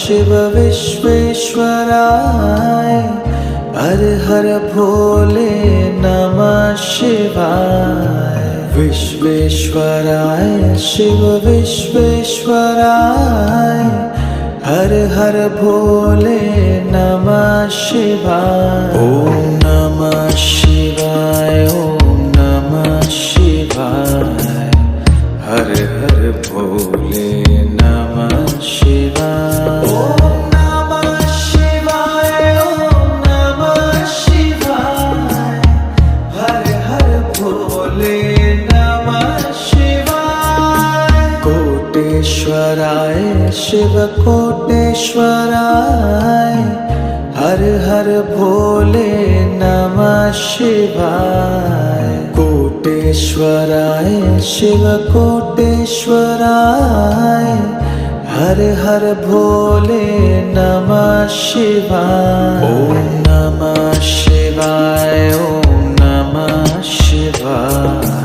शिव विश्वेश्वराय हर हर भोले नमः शिवाय। विश्वेश्वराय शिव विश्वेश्वराय हर हर भोले नमः शिवाय। ओम नमः शिवाय ओम नमः शिवाय हर हर भोले नमः शिवाय। ओम नमः शिवाय ओम नमः शिवाय हर हर भोले नमः शिवाय। कोटेश्वराय शिव कोटेश्वराय हर हर भोले नमः शिवाय। कोटेश्वराय शिव कोटेश्वराय हर हर भोले नमः शिवाय। ओम नमः शिवाय ओम नमः शिवाय।